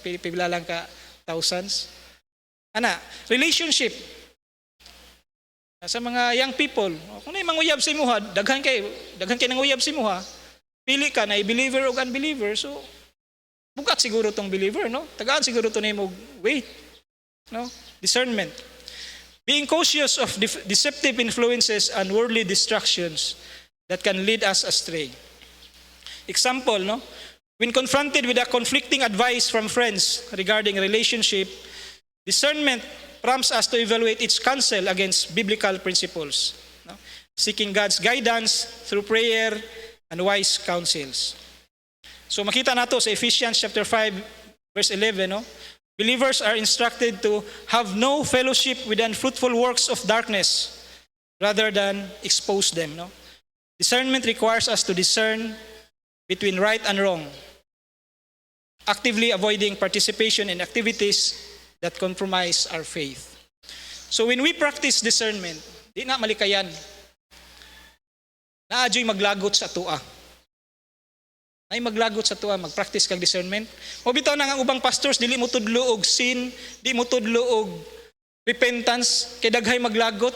pipila lang ka thousands. Ana, relationship. Sa mga young people, kung na manguyab sa imuha, daghan kay nang uyab sa imuha, pili ka na believer o unbeliever, so bukat siguro tong believer, no? Tagaan siguro to nimo wait, no? Discernment. Being cautious of deceptive influences and worldly distractions that can lead us astray. Example, no? When confronted with a conflicting advice from friends regarding relationship, discernment prompts us to evaluate its counsel against biblical principles, no? Seeking God's guidance through prayer and wise counsels. So makita nato sa Ephesians chapter 5 verse 11, no? Believers are instructed to have no fellowship with the unfruitful works of darkness rather than expose them, no? Discernment requires us to discern between right and wrong, actively avoiding participation in activities that compromise our faith. So when we practice discernment, di na malikayan. Naadyo'y maglagot sa tua. Ay maglagot sa tua, mag-practice kag discernment. O bitaw na nga ubang pastors, dili mo tudlo og sin, di mo tudlo og repentance, kay daghay maglagot.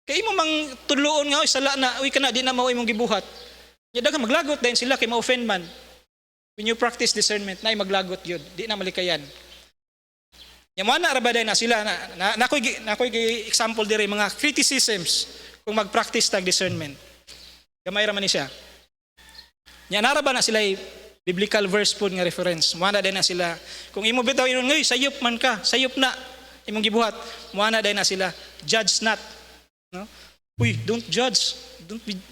Kay imo mang tudloon nga, sala na, uy kana, di na mao imong gibuhat. Ya daghang maglagot dahil sila kay ma-offend man. When you practice discernment, na maglagot yun, di na malikayan. Yung mga naarabaday na sila, nakoy example dire mga criticisms kung mag-practice tag discernment. Gamay raman ni siya. Nya naraba na sila biblical verse po nga reference. Muana day na sila. Kung imo bitaw inon ngay sayop man ka, sayop na imong gibuhat. Muana day na sila, judge not. No? Uy, don't judge.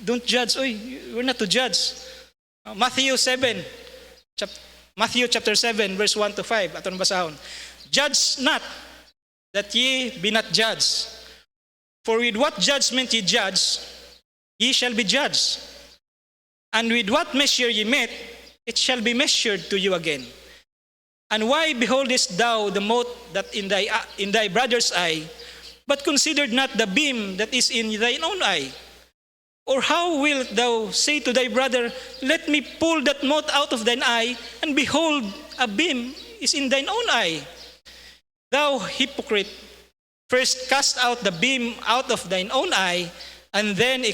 Don't judge. Uy, we're not to judge. Matthew chapter 7 verse 1 to 5 aton basahon. Judge not, that ye be not judged. For with what judgment ye judge, ye shall be judged. And with what measure ye met, it shall be measured to you again. And why beholdest thou the mote that in thy brother's eye, but considered not the beam that is in thine own eye? Or how wilt thou say to thy brother, let me pull that mote out of thine eye, and behold, a beam is in thine own eye? Thou hypocrite, first cast out the beam out of thine own eye, and then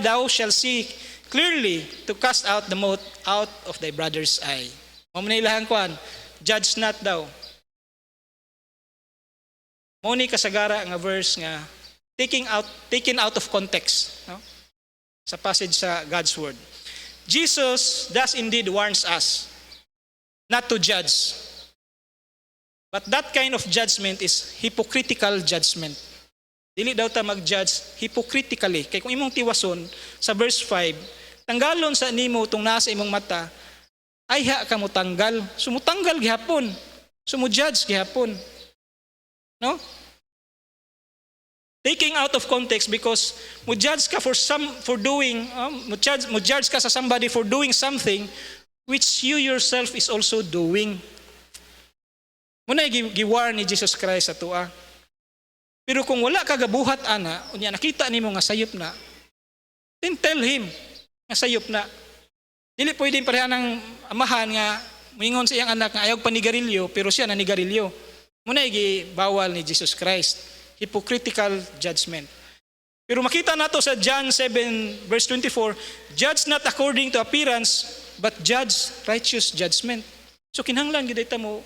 thou shalt see clearly to cast out the mote out of thy brother's eye. Mao man ilahang kuan, judge not thou. Mao ni kasagara nga verse nga taken out of context, no? Sa passage sa God's word. Jesus does indeed warns us not to judge. But that kind of judgment is hypocritical judgment. Dili daw ta mag-judge hypocritically. Kay kung imong tiwason sa verse 5, tanggalon sa nimo tong nasa imong mata, ay ha ka mo tanggal. Sumutanggal gihapon. Sumu-judge gihapon. No? Taking out of context because mo judge ka mo judge ka sa somebody for doing something which you yourself is also doing. Muna giwar ni Jesus Christ sa tua. Pero kung wala ka gabuhat ana, unya nakita nimo nga sayop na, then tell him nga sayop na. Dili pwedeng pareha ng amahan nga moingon sa iyang anak nga ayaw panigarilyo pero siya nanigarilyo. Muna gibawal ni Jesus Christ. Hypocritical judgment. Pero makita nato sa John 7 verse 24, judge not according to appearance, but judge righteous judgment. So kinahanglan gid ta mo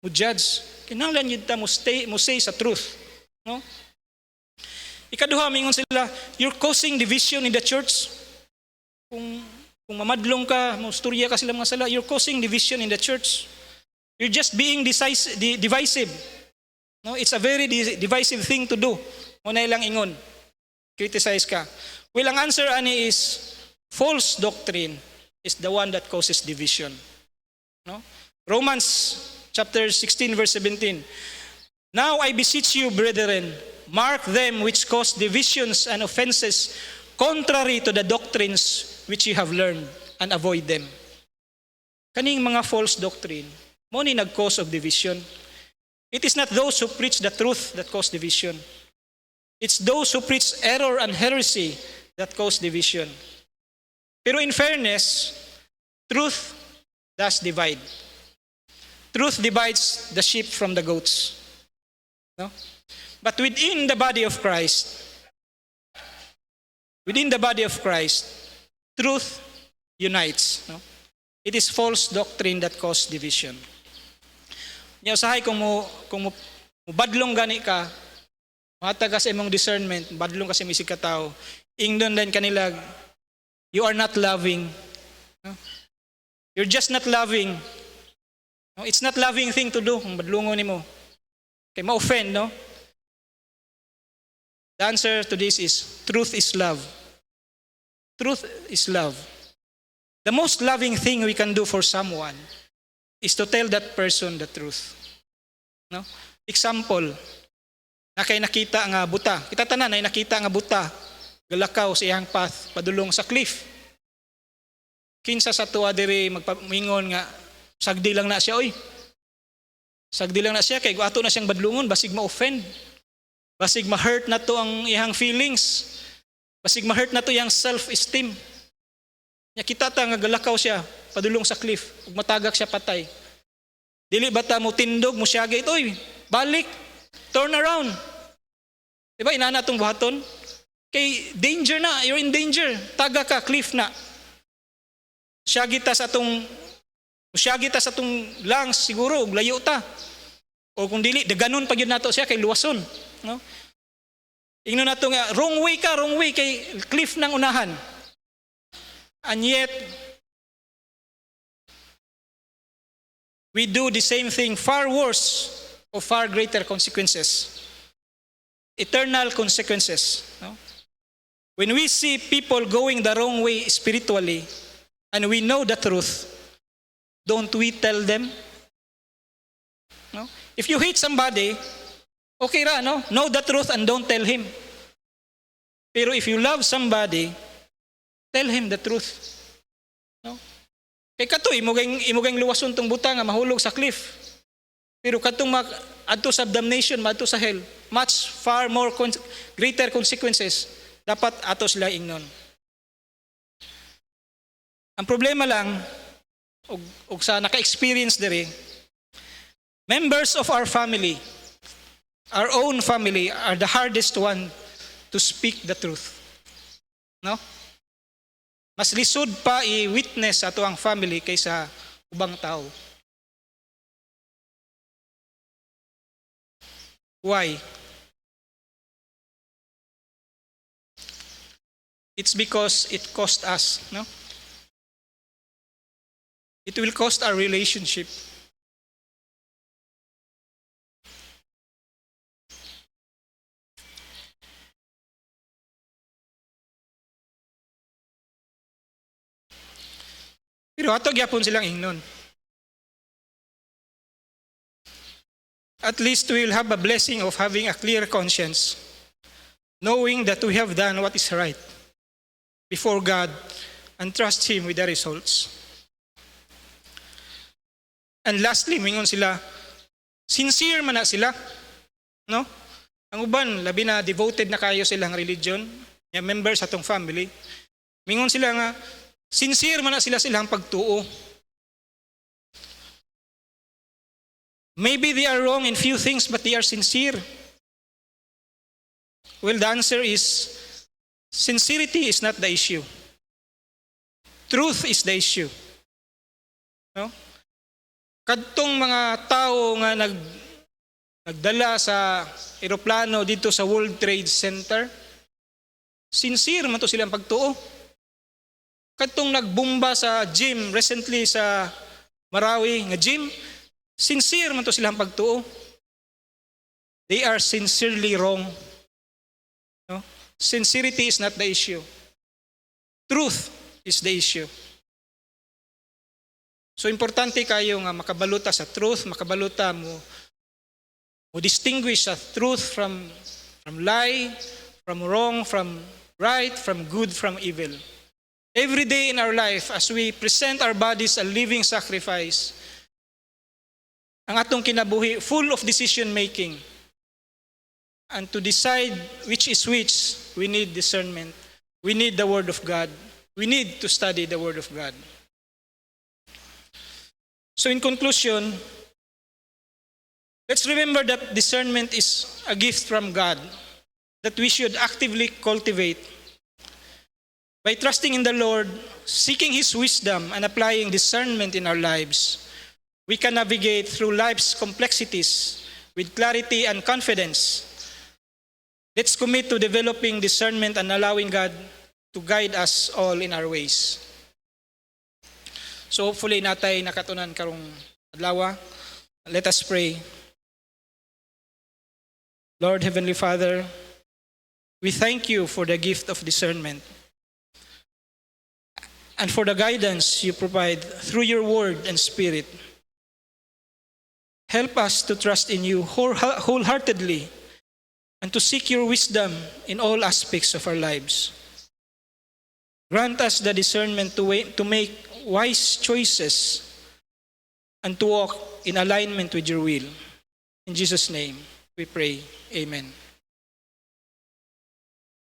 judge. Kinahanglan gid ta mo say sa truth, no? Ikaduha mingon sila, you're causing division in the church. Kung mamadlong ka, mo storya ka sila mga sala, you're causing division in the church. You're just being divisive. No, it's a very divisive thing to do. Muna ilang ingon. Criticize ka. Well, ang answer ani is false doctrine is the one that causes division. No? Romans chapter 16 verse 17. Now I beseech you, brethren, mark them which cause divisions and offenses contrary to the doctrines which you have learned, and avoid them. Kaning mga false doctrine, mo ni nag-cause of division. It is not those who preach the truth that cause division. It's those who preach error and heresy that cause division. Pero in fairness, truth does divide. Truth divides the sheep from the goats. No? But within the body of Christ, truth unites. No? It is false doctrine that causes division. Usahay kung mo badlong gani ka, matag ka sa imong discernment, badlong ka sa misig ka tao, ingdon din kanila you are not loving. No? You're just not loving. No? It's not loving thing to do kung badlungon nimo. Okay, ma-offend, no? The answer to this is, truth is love. Truth is love. The most loving thing we can do for someone is to tell that person the truth. No? Example, na kay nakita nga buta. Kita tanan ay nakita nga buta, galakaw sa iyang path padulong sa cliff. Kinsa sa tuwa diri magpamingon nga sagdi lang na siya, oy. Sagdi lang na siya kay ato na siyang badlungon basig ma-offend. Basig ma-hurt na to ang iyang feelings. Basig ma-hurt na to iyang self-esteem. Nya kita ta nga galakaw siya padulong sa cliff ug matagak siya patay. Dili bata mo tindog mo siya gayt, oy, balik, turn around. Diba inana tong buhaton? Kay danger na, you're in danger. Taga ka, cliff na. Siya kita sa atong lungs siguro ug layo ta. O kung dili daganon pa gyud nato siya kay luwason, no? Ingnon nato nga wrong way kay cliff nang unahan. And yet we do the same thing, far worse or far greater consequences. Eternal consequences, no? When we see people going the wrong way spiritually and we know the truth, don't we tell them? No? If you hate somebody, okay ra, no? Know the truth and don't tell him. Pero if you love somebody, tell him the truth. No? Kay katoy imugay luwason tong buta nga mahulog sa cliff. Pero katong adto sa damnation, adto sa hell, much far more greater consequences dapat ato sila ingnon. Ang problema lang og sa naka-experience diri, members of our family, our own family, are the hardest one to speak the truth. No? Mas lisod pa i-witness ato ang family kaysa ubang tao. Why? It's because it cost us, no? It will cost our relationship. Pero ato gyapon silang ingnon. At least we will have a blessing of having a clear conscience, knowing that we have done what is right before God and trust Him with the results. And lastly, mingon sila, sincere man na sila, no? Ang uban, labi na devoted na kayo silang religion, yung members atong family, mingon sila nga, sincere man na silang pagtuo. Maybe they are wrong in few things, but they are sincere. Well, the answer is, sincerity is not the issue. Truth is the issue. No? Kadtong mga tao nga nagdala sa eroplano dito sa World Trade Center, sincere man to silang pagtuo. Kadtong nagbomba sa gym recently sa Marawi nga gym, sincere man to silang pagtuo. They are sincerely wrong. No? Sincerity is not the issue. Truth is the issue. So importante kayo nga makabaluta sa truth, makabaluta mo distinguish sa truth from lie, from wrong, from right, from good, from evil. Every day in our life, as we present our bodies a living sacrifice, ang atong kinabuhi full of decision making. And to decide which is which, we need discernment. We need the Word of God. We need to study the Word of God. So in conclusion, let's remember that discernment is a gift from God that we should actively cultivate. By trusting in the Lord, seeking His wisdom, and applying discernment in our lives, we can navigate through life's complexities with clarity and confidence. Let's commit to developing discernment and allowing God to guide us all in our ways. So hopefully natay nakatunan karong adlaw. Let us pray. Lord Heavenly Father, we thank you for the gift of discernment and for the guidance you provide through your word and spirit. Help us to trust in you wholeheartedly and to seek your wisdom in all aspects of our lives. Grant us the discernment to make wise choices and to walk in alignment with your will. In Jesus' name we pray. Amen.